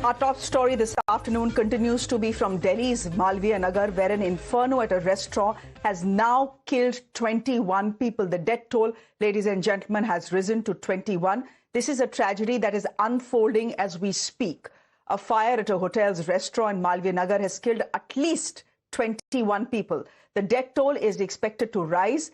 Our top story this afternoon continues to be from Delhi's Malviya Nagar, where an inferno at a restaurant has now killed 21 people. The death toll, ladies and gentlemen, has risen to 21. This is a tragedy that is unfolding as we speak. A fire at a hotel's restaurant in Malviya Nagar has killed at least 21 people. The death toll is expected to rise.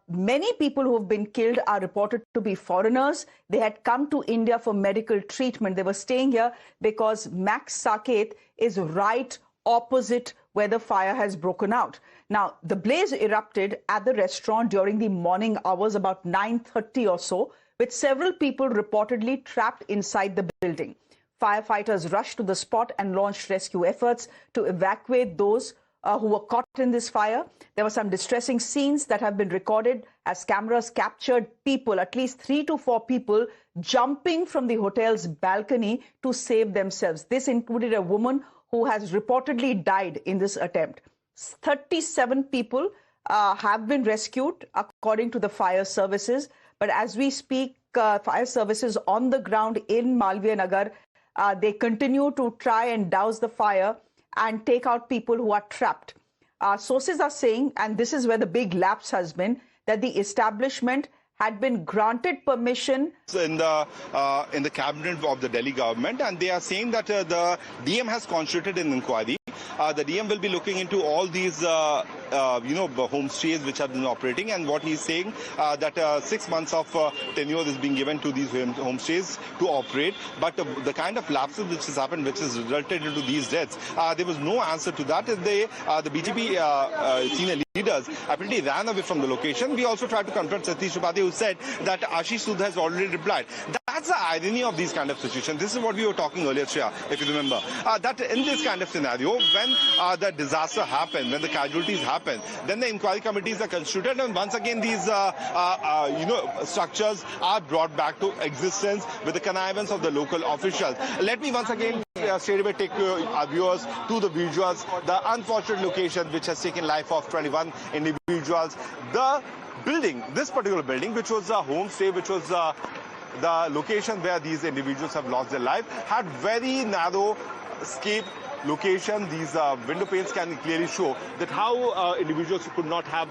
Many people who have been killed are reported to be foreigners. They had come to India for medical treatment. They were staying here because Max Saket is right opposite where the fire has broken out. Now, the blaze erupted at the restaurant during the morning hours, about 9:30 or so, with several people reportedly trapped inside the building. Firefighters rushed to the spot and launched rescue efforts to evacuate those who were caught in this fire. There were some distressing scenes that have been recorded as cameras captured people, at least 3 to 4 people, jumping from the hotel's balcony to save themselves. This included a woman who has reportedly died in this attempt. 37 people have been rescued, according to the fire services. But as we speak, fire services on the ground in Malviya Nagar, they continue to try and douse the fire and take out people who are trapped. Sources are saying, and this is where the big lapse has been, that the establishment had been granted permission in the cabinet of the Delhi government, and they are saying that the DM has constituted an inquiry. The DM will be looking into all these, homestays which have been operating, and what he's saying that 6 months of tenure is being given to these homestays to operate. But the kind of lapses which has happened, which has resulted into these deaths, there was no answer to that. The BJP senior leaders apparently ran away from the location. We also tried to confront Satish Tripathi, who said that Ashish Sood has already replied. That's the irony of these kind of situations. This is what we were talking earlier, Shreya, if you remember. That in this kind of scenario, when the disaster happened, when the casualties happen, then the inquiry committees are constituted, and once again these structures are brought back to existence with the connivance of the local officials. Let me once again straight away take our viewers to the visuals, the unfortunate location which has taken life of 21 individuals. The building, this particular building, which was a homestay, which was the location where these individuals have lost their life, had very narrow escape location. These window panes can clearly show that how individuals could not have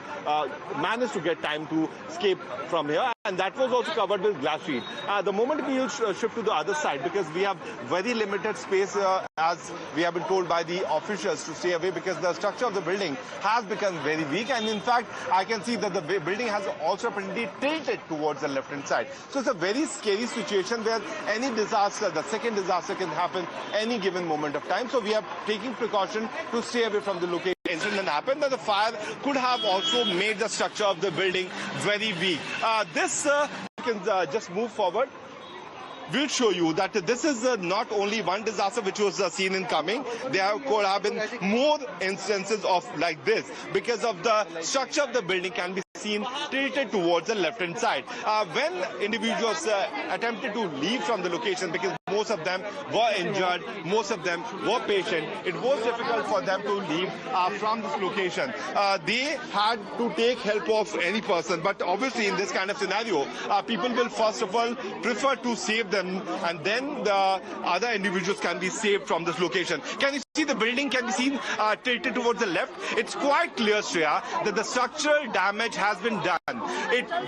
managed to get time to escape from here, and that was also covered with glass sheet. The moment we will shift to the other side, because we have very limited space as we have been told by the officials to stay away, because the structure of the building has become very weak, and in fact I can see that the building has also apparently tilted towards the left hand side. So it's a very scary situation where any disaster, the second disaster, can happen any given moment of time. So we are taking precaution to stay away from the location. Incident happened that the fire could have also made the structure of the building very weak. You can just move forward. We'll show you that this is not only one disaster which was seen in coming. There could have been more instances of like this, because of the structure of the building can be seen tilted towards the left hand side. When individuals attempted to leave from the location, because most of them were injured, most of them were patient, it was difficult for them to leave from this location. They had to take help of any person, but obviously in this kind of scenario, people will first of all prefer to save them, and then the other individuals can be saved from this location. Can you see the building can be seen tilted towards the left? It's quite clear, Shreya, that the structural damage has been done.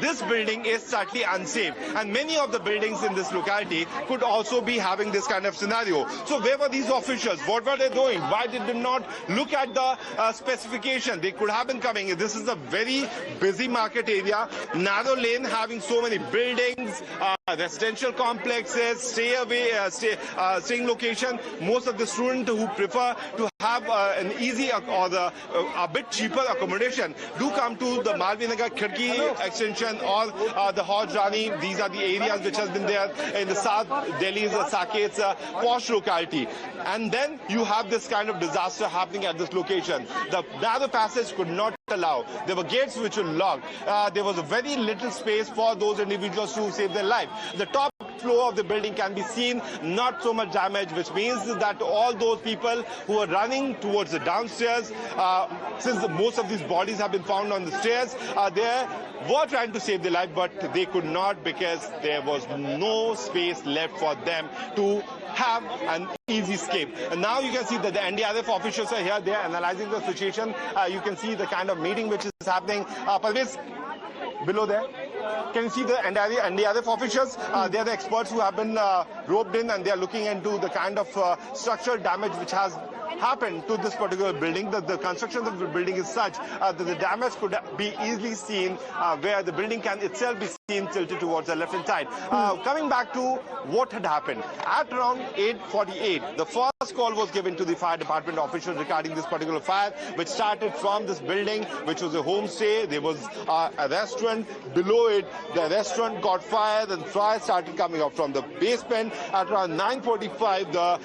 This building is slightly unsafe, and many of the buildings in this locality could also be having this kind of scenario. So where were these officials? What were they doing? Why did they not look at the specification? They could have been coming. This is a very busy market area, narrow lane, having so many buildings, residential complexes, staying location. Most of the students who prefer to have an easy or a bit cheaper accommodation do come to the Malviya Nagar Khirki extension or the Hauj Rani. These are the areas which has been there in the South Delhi's Saket's posh locality. And then you have this kind of disaster happening at this location. The narrow passage could not allow. There were gates which were locked. There was a very little space for those individuals to save their life. The top floor of the building can be seen, not so much damage, which means that all those people who are running towards the downstairs, since most of these bodies have been found on the stairs, they were trying to save their life, but they could not because there was no space left for them to have an easy escape. And now you can see that the NDRF officials are here. They are analyzing the situation. You can see the kind of meeting which is happening. Parvez, below there, can you see the NDRF officials? They are the experts who have been roped in, and they are looking into the kind of structural damage which has happened to this particular building. The construction of the building is such that the damage could be easily seen where the building can itself be seen tilted towards the left-hand side. Coming back to what had happened, at around 8:48, the first call was given to the fire department officials regarding this particular fire, which started from this building, which was a homestay. There was a restaurant below it. The restaurant got fire, and fire started coming up from the basement. At around 9:45, the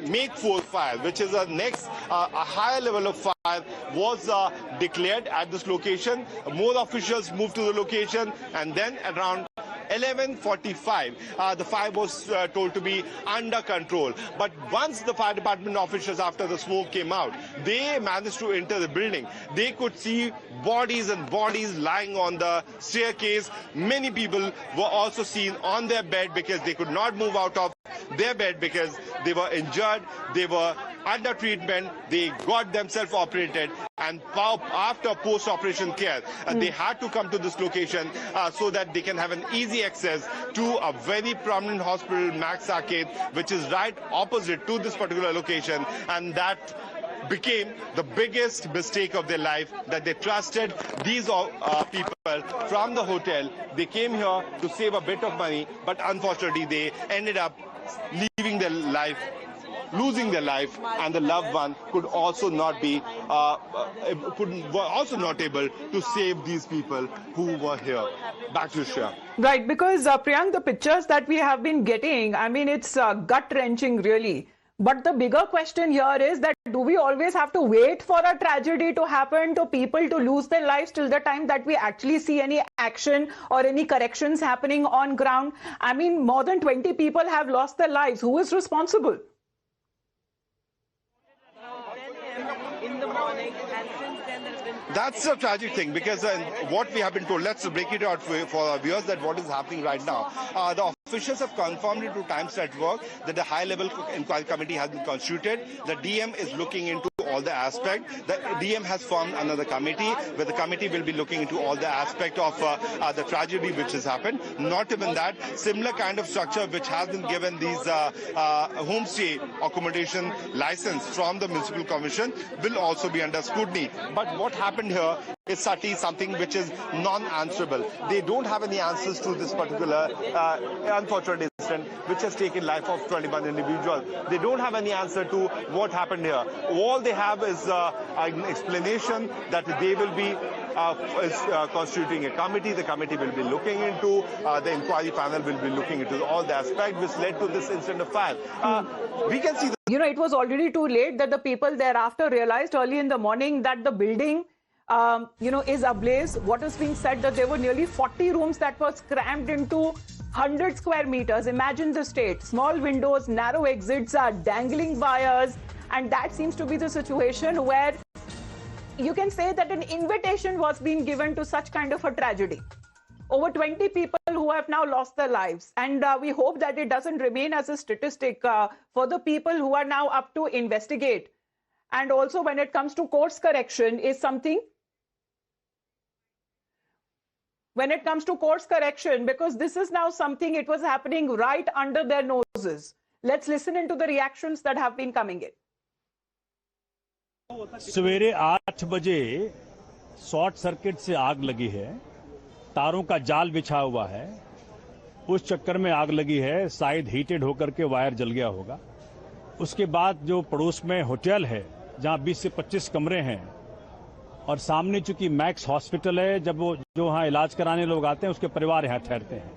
make 4 fire, which is a next a higher level of fire, was declared at this location. More officials moved to the location, and then at around 11:45, the fire was told to be under control. But once the fire department officials, after the smoke came out, they managed to enter the building. They could see bodies and bodies lying on the staircase. Many people were also seen on their bed because they could not move out of their bed because they were injured, they were under treatment, they got themselves operated, and after post-operation care, they had to come to this location so that they can have an easy access to a very prominent hospital, Max Arcade, which is right opposite to this particular location, and that became the biggest mistake of their life, that they trusted these people from the hotel. They came here to save a bit of money, but unfortunately they ended up leaving their life, losing their life, and the loved one could also not be were also not able to save these people who were here. Back to you, Shreya. Right, because Priyank, the pictures that we have been getting, I mean, it's gut-wrenching really. But the bigger question here is that do we always have to wait for a tragedy to happen, to people to lose their lives till the time that we actually see any action or any corrections happening on ground? I mean, more than 20 people have lost their lives. Who is responsible? That's a tragic thing because what we have been told, let's break it out for our viewers that what is happening right now. The officials have confirmed it to Times Network that the high-level inquiry committee has been constituted. The DM is looking into all the aspects. The DM has formed another committee where the committee will be looking into all the aspect of the tragedy which has happened. Not even that, similar kind of structure which has been given these homestay accommodation license from the Municipal Commission will also be under scrutiny. But what happened here is certainly something which is non-answerable. They don't have any answers to this particular unfortunate incident which has taken life of 21 individuals. They don't have any answer to what happened here. All they have is an explanation that they will be constituting a committee. The committee will be looking into, the inquiry panel will be looking into all the aspects which led to this incident of fire. We can see you know, it was already too late that the people thereafter realized early in the morning that the building, is ablaze. What is being said that there were nearly 40 rooms that were crammed into 100 square meters. Imagine the state. Small windows, narrow exits, dangling wires. And that seems to be the situation where you can say that an invitation was being given to such kind of a tragedy. Over 20 people who have now lost their lives. And we hope that it doesn't remain as a statistic for the people who are now up to investigate. And also when it comes to course correction is something. When it comes to course correction, because this is now something, it was happening right under their noses. Let's listen into the reactions that have been coming in. सवेरे 8 बजे short circuit से आग लगी है। तारों का जाल बिछा हुआ है, उस चक्कर में आग लगी है। शायद हीटेड होकर के वायर जल गया होगा। उसके बाद जो पड़ोस में होटल है जहां 20 से 25 कमरे हैं और सामने चूंकि मैक्स हॉस्पिटल है, जब वो जो वहां इलाज कराने लोग आते हैं उसके परिवार यहां ठहरते हैं,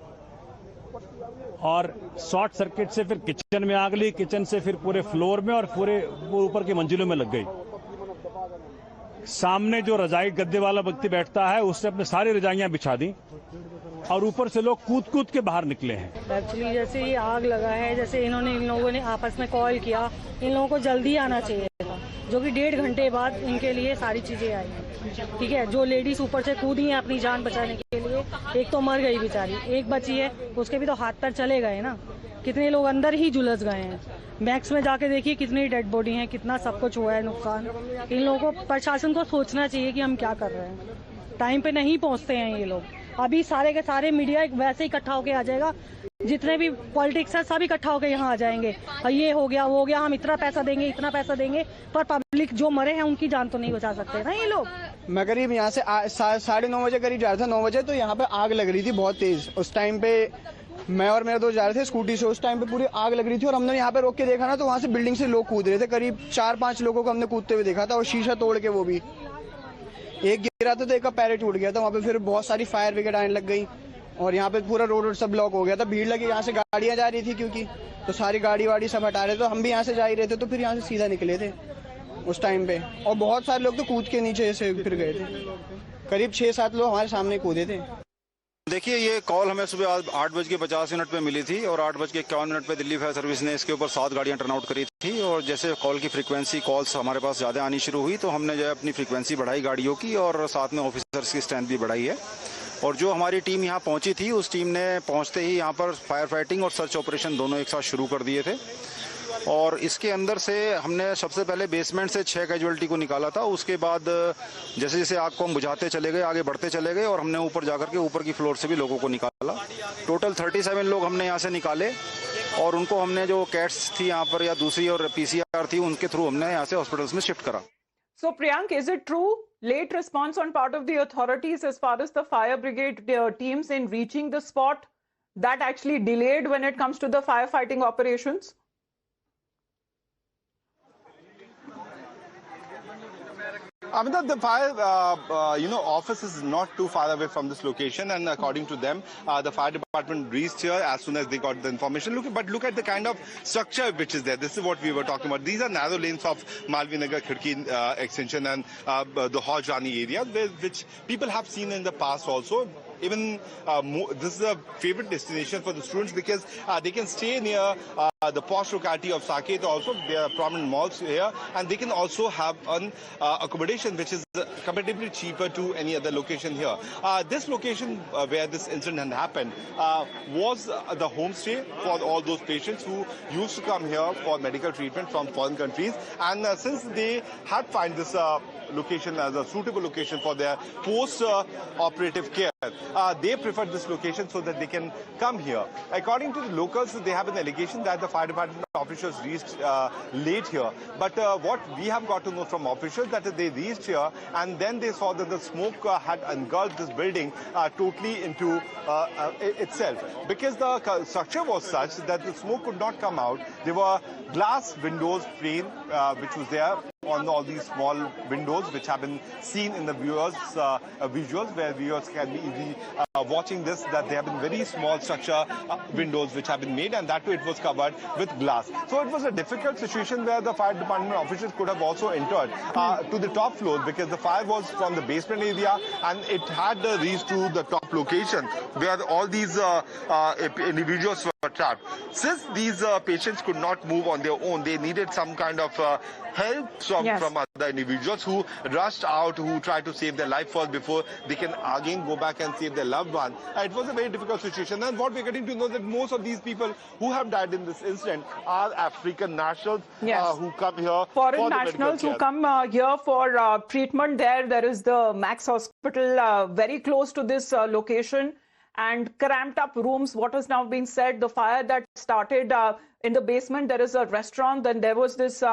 और शॉर्ट सर्किट से फिर किचन में आग लगी, किचन से फिर पूरे फ्लोर में और पूरे ऊपर की मंजिलों में लग गई। सामने जो रजाई गद्दे वाला व्यक्ति बैठता है उसने अपने सारी रजाइयां बिछा दी और ऊपर से लोग कूद कूद के बाहर निकले हैं। एक्चुअली जैसे ये आग लगा है, जैसे इन लोगों ने आपस में कॉल किया, इन लोगों को जल्दी आना चाहिए था, जो कि 1.5 घंटे बाद इनके लिए सारी चीज़ें आई हैं। ठीक है, जो लेडीज ऊपर से कूदी हैं अपनी जान बचाने के लिए, एक तो मर गई बेचारी, एक बची है, उसके भी तो हाथ पैर चले गए ना। कितने लोग अंदर ही झुलस गए हैं। मैक्स में जाके देखिए कितनी डेड बॉडी हैं, कितना सब कुछ हुआ है नुकसान। इन लोगों को, प्रशासन को सोचना चाहिए कि हम क्या कर रहे हैं। टाइम पे नहीं पहुंचते हैं ये लोग। अभी सारे के सारे मीडिया वैसे ही इकट्ठा होके आ जाएगा, जितने भी पॉलिटिक्स है सब इकट्ठा होके यहाँ आ जाएंगे, और ये हो गया वो हो गया, हम इतना पैसा देंगे इतना पैसा देंगे, पर पब्लिक जो मरे हैं उनकी जान तो नहीं बचा सकते ना ये लोग। मैं करीब यहाँ से 9:30 बजे करीब जा रहा था, 9 बजे, तो यहाँ पे आग लग रही थी बहुत तेज। उस टाइम पे मैं और मेरे दोस्त जा रहे थे स्कूटी से, उस टाइम पे पूरी आग लग रही थी और हमने यहाँ पे रोक के देखा ना, तो वहाँ से बिल्डिंग से लोग कूद रहे थे। करीब 4-5 लोगों को हमने कूदते हुए देखा था, और शीशा तोड़ के, वो भी एक गिरा था तो एक का पैर टूट गया था। वहाँ पे फिर बहुत सारी फायर ब्रिगेड आने लग गई और यहाँ पे पूरा रोड सब ब्लॉक हो गया था। भीड़ लगी, यहाँ से गाड़ियाँ जा रही थी क्योंकि, तो सारी गाड़ी वाड़ी सब हटा रहे थे। तो हम भी यहाँ से जा ही रहे थे, तो फिर यहाँ से सीधा निकले थे उस टाइम पे, और बहुत सारे लोग तो कूद के नीचे से फिर गए थे। करीब 6-7 लोग हमारे सामने कूदे थे। देखिए, ये कॉल हमें सुबह 8:50 पे मिली थी और 8:51 पे दिल्ली फायर सर्विस ने इसके ऊपर 7 गाड़ियां टर्न आउट करी थी। और जैसे कॉल की फ्रीक्वेंसी, कॉल्स हमारे पास ज़्यादा आनी शुरू हुई, तो हमने जो है अपनी फ्रीक्वेंसी बढ़ाई गाड़ियों की, और साथ में ऑफिसर्स की स्ट्रेंथ भी बढ़ाई है। और जो हमारी टीम यहाँ पहुंची थी, उस टीम ने पहुंचते ही यहाँ पर फायर फाइटिंग और सर्च ऑपरेशन दोनों एक साथ शुरू कर दिए थे। और इसके अंदर से हमने सबसे पहले बेसमेंट से 6 कैजुअलिटी को निकाला था। उसके बाद जैसे जैसे आग को हम बुझाते चले गए, आगे बढ़ते चले गए, और हमने ऊपर जाकर के ऊपर की फ्लोर से भी लोगों को निकाला। टोटल 37 लोग हमने यहाँ से निकाले, और उनको हमने जो कैट्स थी यहाँ पर या दूसरी और PCR थी, उनके थ्रू हमने यहाँ से हॉस्पिटल्स में शिफ्ट करा। So Priyank, is it true late response on part of the authorities as far as the fire brigade teams in reaching the spot that actually delayed when it comes to the firefighting operations? Amitabh, the fire, office is not too far away from this location, and according to them, the fire department reached here as soon as they got the information. Look at the kind of structure which is there. This is what we were talking about. These are narrow lanes of Malvi Nagar Khirki extension and the Haj Rani area, which people have seen in the past also. Even this is a favorite destination for the students because they can stay near the posh locality of Saket also. There are prominent malls here, and they can also have an accommodation which is comparatively cheaper to any other location here. This location where this incident had happened was the homestay for all those patients who used to come here for medical treatment from foreign countries, and since they had found this location as a suitable location for their post-operative care, they preferred this location so that they can come here. According to the locals, they have an allegation that the fire department officials reached late here. But what we have got to know from officials that they reached here and then they saw that the smoke had engulfed this building totally into itself. Because the structure was such that the smoke could not come out. There were glass windows frame which was there on all these small windows which have been seen in the viewers visuals, where viewers can be easily watching this, that there have been very small structure windows which have been made, and that way it was covered with glass. So it was a difficult situation where the fire department officials could have also entered to the top floor, because the fire was from the basement area and it had reached to the top location where all these individuals were trapped. Since these patients could not move on their own, they needed some kind of help from other individuals who rushed out, who tried to save their life first before they can again go back and save their loved one. It was a very difficult situation, and what we're getting to know that most of these people who have died in this incident are African nationals who come here. Foreign nationals who come here for treatment. There is the Max Hospital very close to this location, and cramped up rooms. What has now been said, the fire that started in the basement, there is a restaurant, then there was this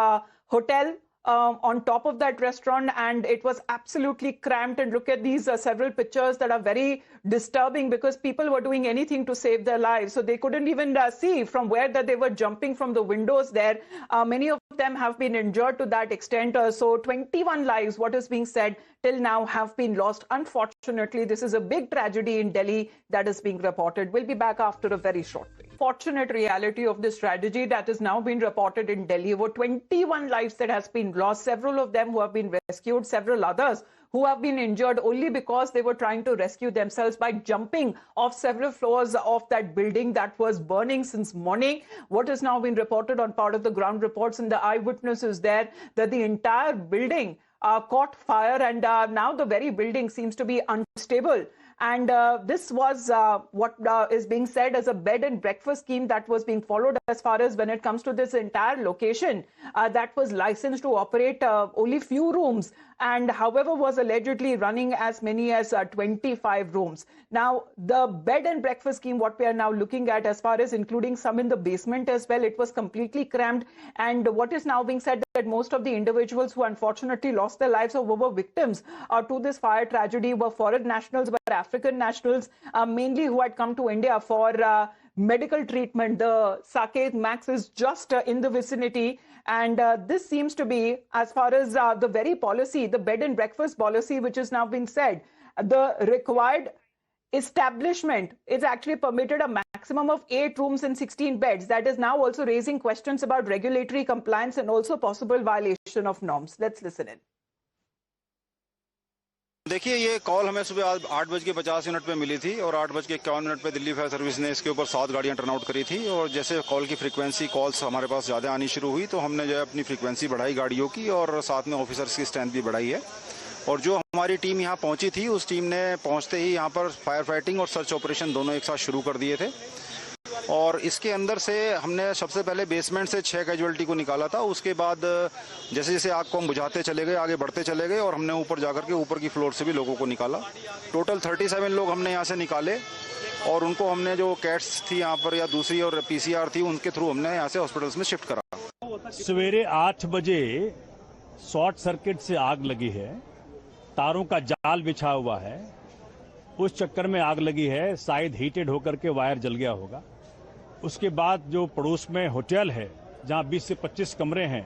hotel on top of that restaurant, and it was absolutely cramped. And look at these several pictures that are very disturbing, because people were doing anything to save their lives, so they couldn't even see from where that they were jumping from the windows there. Many of them have been injured to that extent. So 21 lives, what is being said till now, have been lost. Unfortunately, this is a big tragedy in Delhi that is being reported. We'll be back after a very short break. unfortunate reality of this tragedy that has now been reported in Delhi. Over 21 lives that has been lost, several of them who have been rescued, several others who have been injured only because they were trying to rescue themselves by jumping off several floors of that building that was burning since morning. What has now been reported on part of the ground reports and the eyewitnesses there that the entire building caught fire, and now the very building seems to be unstable. And this was what is being said as a bed and breakfast scheme that was being followed as far as when it comes to this entire location that was licensed to operate only few rooms, and however was allegedly running as many as 25 rooms. Now, the bed and breakfast scheme, what we are now looking at as far as including some in the basement as well, it was completely crammed. And what is now being said that most of the individuals who unfortunately lost their lives or were victims to this fire tragedy were foreign nationals, were African nationals, mainly who had come to India for medical treatment. The Saket Max is just in the vicinity, and this seems to be, as far as the very policy, the bed and breakfast policy, which has now been said, the required establishment is actually permitted a maximum of 8 rooms and 16 beds. That is now also raising questions about regulatory compliance and also possible violation of norms. Let's listen in. देखिए, ये call हमें सुबह 8:50 पे मिली थी और 8:51 पे Delhi fire service ने इसके ऊपर 7 गाड़ियां टर्न आउट करी थी। और जैसे कॉल की फ्रीक्वेंसी कॉल्स हमारे पास ज़्यादा आनी शुरू हुई तो हमने जो है अपनी फ्रीक्वेंसी बढ़ाई गाड़ियों की और साथ में ऑफिसर्स की स्ट्रेंथ भी बढ़ाई है। और जो हमारी टीम यहाँ पहुंची थी, उस टीम ने पहुंचते ही यहाँ पर फायर फाइटिंग और सर्च ऑपरेशन दोनों एक साथ शुरू कर दिए थे। और इसके अंदर से हमने सबसे पहले बेसमेंट से 6 कैजुअलिटी को निकाला था। उसके बाद जैसे जैसे आग को हम बुझाते चले गए, आगे बढ़ते चले गए और हमने ऊपर जाकर के ऊपर की फ्लोर से भी लोगों को निकाला। टोटल 37 लोग हमने यहाँ से निकाले और उनको हमने जो कैट्स थी यहाँ पर या दूसरी और पीसीआर थी, उनके थ्रू हमने यहाँ से हॉस्पिटल्स में शिफ्ट करा। सवेरे 8 बजे शॉर्ट सर्किट से आग लगी है, तारों का जाल बिछा हुआ है, उस चक्कर में आग लगी है। शायद हीटेड होकर के वायर जल गया होगा। उसके बाद जो पड़ोस में होटल है जहां 20 से 25 कमरे हैं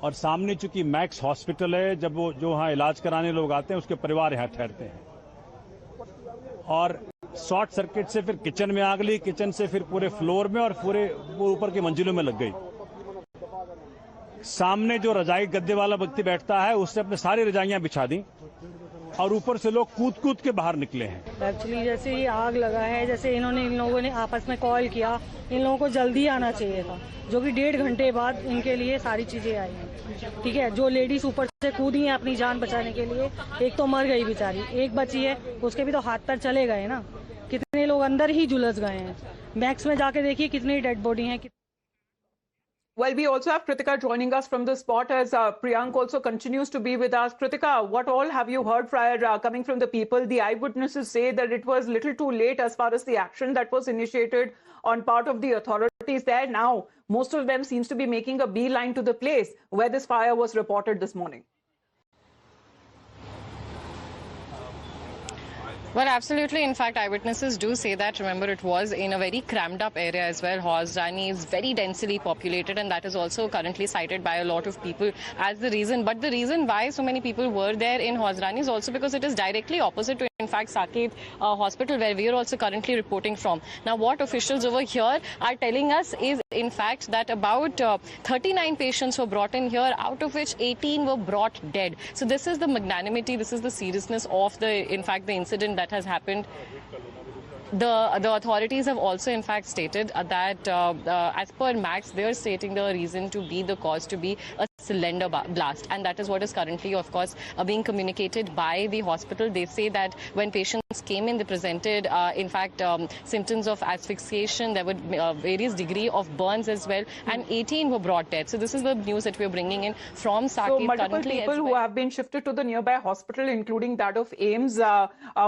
और सामने चूंकि मैक्स हॉस्पिटल है, जब वो जो वहां इलाज कराने लोग आते हैं उसके परिवार यहां ठहरते हैं। और शॉर्ट सर्किट से फिर किचन में आग लगी, किचन से फिर पूरे फ्लोर में और पूरे ऊपर के मंजिलों में लग गई। सामने जो रजाई गद्दे वाला व्यक्ति बैठता है उसने अपने सारी रजाइयां बिछा दी और ऊपर से लोग कूद कूद के बाहर निकले हैं। एक्चुअली जैसे ये आग लगा है, जैसे इन लोगों ने आपस में कॉल किया, इन लोगों को जल्दी आना चाहिए था, जो कि 1.5 घंटे बाद इनके लिए सारी चीजें आई हैं। ठीक है, जो लेडीज ऊपर से कूदी हैं अपनी जान बचाने के लिए, एक तो मर गई बेचारी, एक बची है, उसके भी तो हाथ पैर चले गए ना। कितने लोग अंदर ही झुलस गए हैं। मैक्स में जाके देखिए कितनी डेड बॉडी है। Well, we also have Kritika joining us from the spot as Priyank also continues to be with us. Kritika, what all have you heard prior coming from the people? The eyewitnesses say that it was little too late as far as the action that was initiated on part of the authorities there. Now, most of them seems to be making a beeline to the place where this fire was reported this morning. Well, absolutely. In fact, eyewitnesses do say that. Remember, it was in a very crammed up area as well. Hosrani is very densely populated, and that is also currently cited by a lot of people as the reason. But the reason why so many people were there in Hosrani is also because it is directly opposite to, in fact, Saket Hospital, where we are also currently reporting from. Now, what officials over here are telling us is, in fact, that about 39 patients were brought in here, out of which 18 were brought dead. So this is the magnanimity, this is the seriousness of in fact, the incident that has happened. The authorities have also, in fact, stated that as per Max, they are stating the reason to be the cause to be a cylinder blast, and that is what is currently, of course, being communicated by the hospital. They say that when patients came in, they presented, in fact, symptoms of asphyxiation. There were various degree of burns as well, and 18 were brought dead. So this is the news that we are bringing in from Saket. So multiple people who have been shifted to the nearby hospital, including that of AIIMS.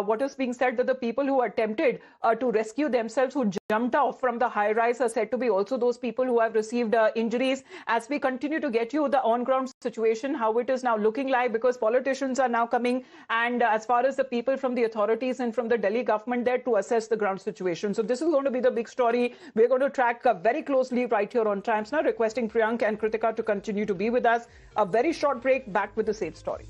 What is being said that the people who attempted to rescue themselves, who jumped off from the high-rise, are said to be also those people who have received injuries. As we continue to get you the on-ground situation, how it is now looking like, because politicians are now coming, and as far as the people from the authorities and from the Delhi government there to assess the ground situation. So this is going to be the big story. We're going to track very closely right here on Times Now, requesting Priyank and Kritika to continue to be with us. A very short break, back with the same story.